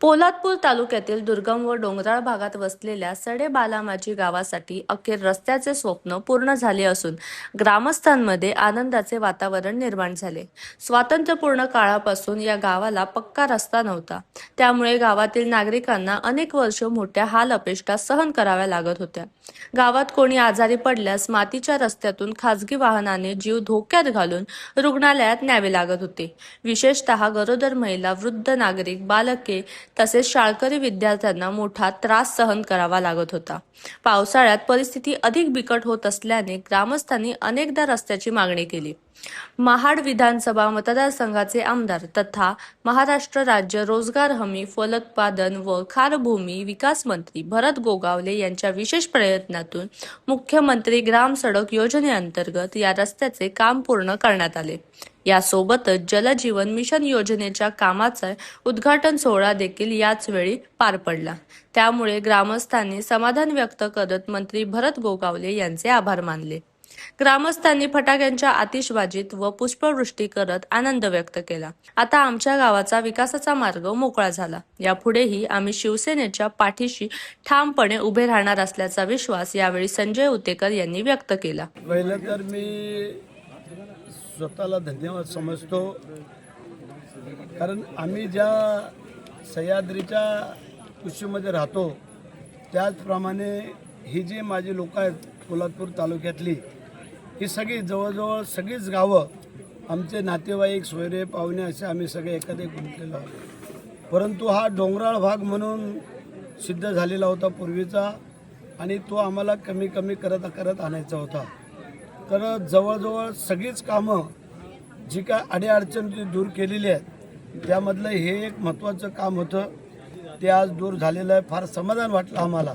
पोलादपूर तालुक्यातील दुर्गम व डोंगराळ भागात वसलेल्या सडे बालामाची गावासाठी अखेर रस्त्याचे स्वप्न पूर्ण झाले असून ग्रामस्थांमध्ये आनंदाचे वातावरण निर्माण झाले। स्वातंत्र्यपूर्ण काळापासून या गावाला पक्का रस्ता नव्हता, त्यामुळे गावातील नागरिकांना अनेक वर्ष मोठ्या हाल अपेष्टा सहन कराव्या लागत होत्या। गावात कोणी आजारी पडल्यास मातीच्या रस्त्यातून खासगी वाहनाने जीव धोक्यात घालून रुग्णालयात न्यावे लागत होते। विशेषतः गरोदर महिला, वृद्ध नागरिक, बालके तसेच शाळकरी विद्यार्थ्यांना मोठा त्रास सहन करावा लागत होता। पावसाळ्यात परिस्थिती अधिक बिकट होत असल्याने ग्रामस्थांनी अनेकदा रस्त्याची मागणी केली। महाड विधानसभा मतदारसंघाचे आमदार तथा महाराष्ट्र राज्य रोजगार हमी, फलोत्पादन व खारभूमी विकास मंत्री भरत गोगावले यांच्या विशेष प्रयत्नातून मुख्यमंत्री ग्राम सडक योजनेअंतर्गत या रस्त्याचे काम पूर्ण करण्यात आले। यासोबतच जलजीवन मिशन योजनेच्या कामाचा उद्घाटन सोहळा देखील याच वेळी पार पडला। त्यामुळे ग्रामस्थांनी समाधान व्यक्त करत मंत्री भरत गोगावले यांचे आभार मानले। ग्रामस्थांनी फटाक्यांच्या आतिषबाजीत व पुष्पवृष्टी करत आनंद व्यक्त केला। आता आमच्या गावाचा विकासाचा मार्ग मोकळा झाला। यापुढेही आम्ही शिवसेनेच्या पाठीशी ठामपणे उभे राहणार असल्याचा विश्वास यावेळी संजय उतेकर यांनी व्यक्त केला। पहिलं तर मी स्वतःला धन्यवाद समजतो, कारण आम्ही ज्या सह्याद्रीच्या कुशीमध्ये राहतो त्याचप्रमाणे ही जी माझी लोक आहेत पोलादपूर तालुक्यातली, ही सगळी जवळजवळ सगळीच गावं आमचे नातेवाईक, सोयरे, पाहुणे असे आम्ही सगळे एखादे गुंतलेलो आहोत। परंतु हा डोंगराळ भाग म्हणून सिद्ध झालेला होता पूर्वीचा, आणि तो आम्हाला कमी कमी करत आणायचा होता। तर जवळजवळ सगळीच कामं जी काय अडीअडचणी दूर केलेली आहेत, त्यामधलं हे एक महत्त्वाचं काम होतं, ते आज दूर झालेलं आहे। फार समाधान वाटलं आम्हाला,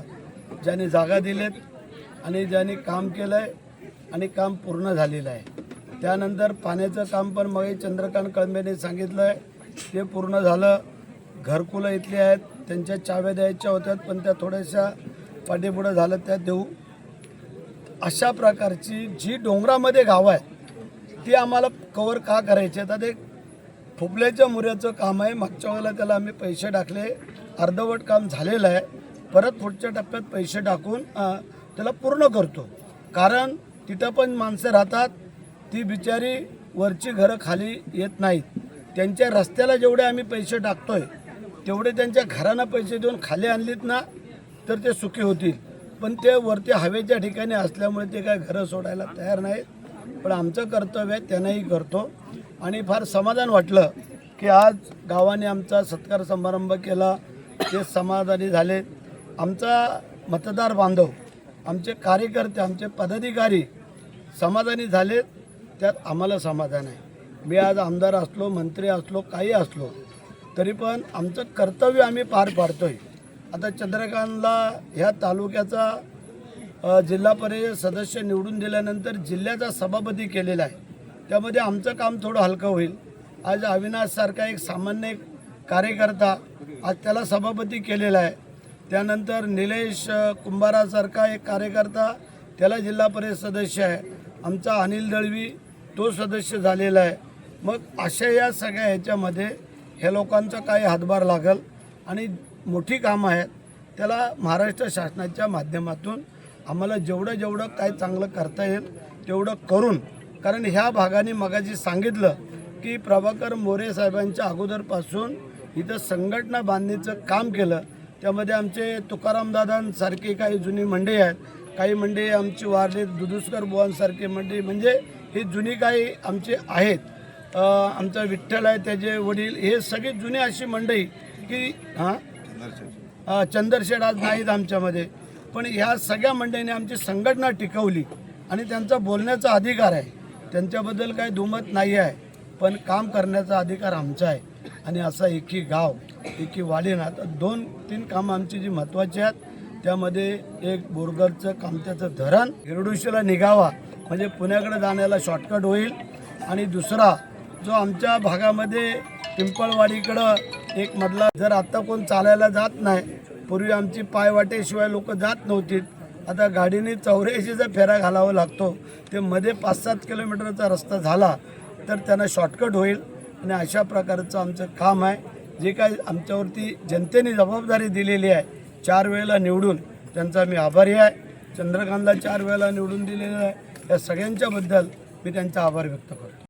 ज्यांनी जागा दिलेत आणि ज्यांनी काम केलं आहे आणि काम पूर्ण झालेलं आहे। त्यानंतर पाण्याचं काम पण मग चंद्रकांत कळंबेने सांगितलं आहे, ते पूर्ण झालं। घरकुलं इथली आहेत, त्यांच्या चाव्या द्यायच्या होत्या पण त्या थोड्याशा पाठीपुढं झालं, त्या देऊ। अशा प्रकारची जी डोंगरामध्ये गावं आहेत ती आम्हाला कवर का करायची आहेत। आता एक ठोपल्याच्या मुऱ्याचं काम आहे, मागच्या वेळेला त्याला आम्ही पैसे टाकले, अर्धवट काम झालेलं आहे। परत पुढच्या टप्प्यात पैसे टाकून त्याला पूर्ण करतो, कारण तिथं पण माणसं राहतात, ती बिचारी वरची घरं खाली येत नाहीत। त्यांच्या रस्त्याला जेवढे आम्ही पैसे टाकतोय तेवढे त्यांच्या घरांना पैसे देऊन खाली आणलीत ना तर ते सुखी होतील, पण ते वरती हवेच्या ठिकाणी असल्यामुळे ते काय घरं सोडायला तयार नाहीत। पण आमचं कर्तव्य आहे त्यांनाही करतो, आणि फार समाधान वाटलं की आज गावाने आमचा सत्कार समारंभ केला, ते समाधानी झाले। आमचा मतदार बांधव, आमचे कार्यकर्ते, आमचे पदाधिकारी समाधानी झाले, त्यात आम्हाला समाधान आहे। मी आज आमदार असलो, मंत्री असलो, काही असलो तरी पण आमचं कर्तव्य आम्ही पार पाडतोय। आता चंद्रकांतला ह्या तालुक्याचा जिल्हा परिषद सदस्य निवडून दिल्यानंतर जिल्ह्याचा सभापती केलेला आहे, त्यामध्ये आमचं काम थोडं हलकं होईल। आज अविनाशसारखा एक सामान्य कार्यकर्ता आज त्याला सभापती केलेला आहे। त्यानंतर निलेश कुंभारासारखा एक कार्यकर्ता, त्याला जिल्हा परिषद सदस्य आहे। आमचा अनिल दळवी तो सदस्य झालेला आहे। मग अशा या सगळ्या ह्याच्यामध्ये ह्या लोकांचा काही हातभार लागल आणि मोठी कामं आहेत, त्याला महाराष्ट्र शासनाच्या माध्यमातून आम्हाला जेवढं काय चांगलं करता येईल तेवढं करून, कारण ह्या भागाने मगाशी सांगितलं की प्रभाकर मोरे साहेबांच्या अगोदरपासून इथं संघटना बांधणीचं काम केलं। त्यामध्ये आमचे तुकारामदादांसारखी काही जुनी मंडळी आहेत, काही मंडळी आमची वारली, दुधुस्कर बुवांसारखी मंडळी, म्हणजे ही जुनी काही आमचे आहेत। आमचा विठ्ठल आहे, त्याचे वडील, हे सगळे जुने अशी मंडळी की चंद्रशेठ आज नाहीत आमच्यामध्ये, पण ह्या सगळ्या मंडळींनी आमची संघटना टिकवली आणि त्यांचा बोलण्याचा अधिकार आहे, त्यांच्याबद्दल काही दुमत नाही आहे, पण काम करण्याचा अधिकार आमचा आहे। आणि असा एकी गाव, एकी वाडीना 2-3 कामं आमची जी महत्त्वाची आहेत, त्यामध्ये एक बोरगरचं कामत्याचं धरण हिरडुशीला निघावा, म्हणजे पुण्याकडे जाण्याला शॉर्टकट होईल। आणि दुसरा जो आमच्या भागामध्ये पिंपळवाडीकडं एक मधला, जर आता कोण चालायला जात नाही, पूर्वी आमची पायवाटेशिवाय लोक जात नव्हती, आता गाडीने 84चा फेरा घालावा लागतो, ते मध्ये 5-7 किलोमीटरचा रस्ता झाला तर त्यांना शॉर्टकट होईल। आणि अशा प्रकारचं आमचं काम आहे। जे काय आमच्यावरती जनतेने जबाबदारी दिलेली आहे 4 वेळेला निवडून, त्यांचा मी आभारी आहे. चंद्रकांतला 4 वेळेला निवडून दिलेलं आहे. या सगळ्यांच्याबद्दल मी त्यांचा आभार व्यक्त करतो.